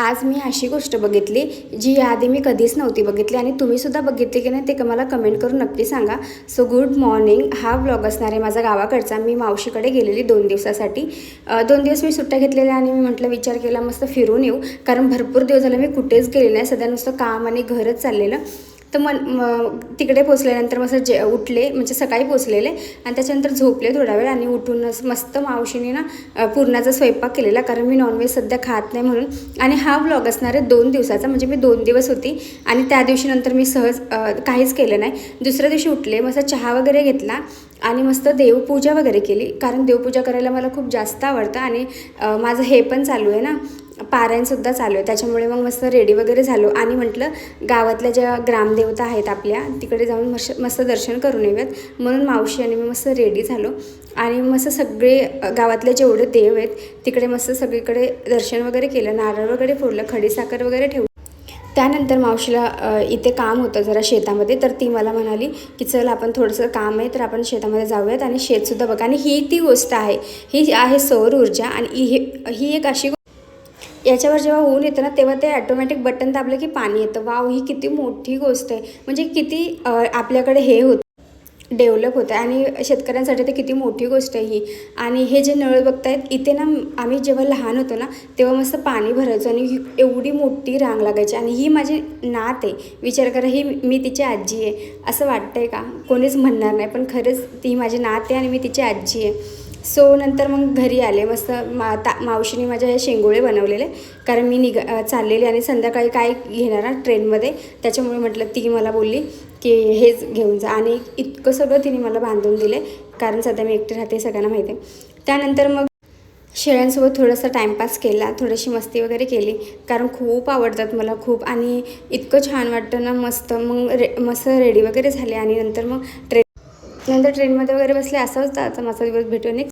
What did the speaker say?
आज मी अशी गोष्ट बघितली जी याआधी मी कधीच नव्हती बघितली आणि तुम्हीसुद्धा बघितली की नाही ते मला कमेंट करून नक्की सांगा. So good morning. हा व्लॉग असणार आहे माझा गावाकडचा. मी मावशीकडे गेलेली 2 दिवसासाठी. 2 दिवस मी सुट्ट्या घेतलेल्या आणि मी म्हटलं विचार केला मस्त फिरून येऊ, कारण भरपूर दिवस झाले मी कुठेच गेले नाही. सध्या नुसतं काम आणि घरच चाललेलं. तर तिकडे पोचल्यानंतर मस्त उठले, म्हणजे सकाळी पोचलेले आणि त्याच्यानंतर झोपले थोडा वेळ आणि उठूनच मस्त मावशीने ना पुरणाचा स्वयंपाक केलेला, कारण मी नॉनव्हेज सध्या खात नाही म्हणून. आणि हा व्लॉग असणार आहे 2 दिवसाचा, म्हणजे मी 2 दिवस होती आणि त्या दिवशी नंतर मी सहज काहीच केलं नाही. दुसऱ्या दिवशी उठले, मस्त चहा वगैरे घेतला आणि मस्त देवपूजा वगैरे केली, कारण देवपूजा करायला मला खूप जास्त आवडतं आणि माझं हे पण चालू आहे ना, पारायणसुद्धा चालू आहे. त्याच्यामुळे मग मस्त रेडी वगैरे झालो आणि म्हटलं गावातल्या ज्या ग्रामदेवता आहेत आपल्या तिकडे जाऊन मस्त दर्शन करून येऊयात, म्हणून मावशी आणि मी मस्त रेडी झालो आणि मस्त सगळे गावातले जेवढे देव आहेत तिकडे मस्त सगळीकडे दर्शन वगैरे केलं, नारळ वगैरे फोडलं, खडीसाखर वगैरे ठेवलं. त्यानंतर मावशीला इथे काम होतं जरा शेतामध्ये, तर ती मला म्हणाली की चल आपण थोडंसं काम आहे तर आपण शेतामध्ये जाऊयात आणि शेतसुद्धा बघा. आणि ही ती गोष्ट आहे, ही आहे सौर ऊर्जा. आणि ही एक अशी याच्यावर जेव्हा ऊन येतं ना तेव्हा ते ॲटोमॅटिक बटन दाबलं की पाणी येतं. वाव, ही किती मोठी गोष्ट आहे, म्हणजे किती आपल्याकडे हे होतं, डेव्हलप होतं आणि शेतकऱ्यांसाठी ते किती मोठी गोष्ट आहे ही. आणि हे जे नळ बघतायत इथे ना, आम्ही जेव्हा लहान होतो ना तेव्हा मस्त पाणी भरायचो आणि एवढी मोठी रांग लागायची. आणि ही माझी नात आहे, विचार करा, ही मी तिची आजी आहे. असं वाटतंय का? कोणीच म्हणणार नाही, पण खरंच ती माझी नात आहे आणि मी तिची आजी आहे. सो नंतर मग घरी आले. मस्त मावशीने माझ्या हे शेंगोळे बनवलेले, कारण मी चाललेले आणि संध्याकाळी काय घेणार ट्रेनमध्ये, त्याच्यामुळे म्हटलं ती मला बोलली की हेच घेऊन जा. आणि इतकं सगळं तिने मला बांधून दिले, कारण सध्या मी एकटी राहते सगळ्यांना माहिती आहे. त्यानंतर मग शेळ्यांसोबत थोडासा टाईमपास केला, थोडीशी मस्ती वगैरे केली, कारण खूप आवडतात मला खूप आणि इतकं छान वाटतं ना. मस्त मग मस्त रेडी वगैरे झाले आणि नंतर ट्रेनमध्ये वगैरे बसले. असं होतं आता माझा दिवस. भेटून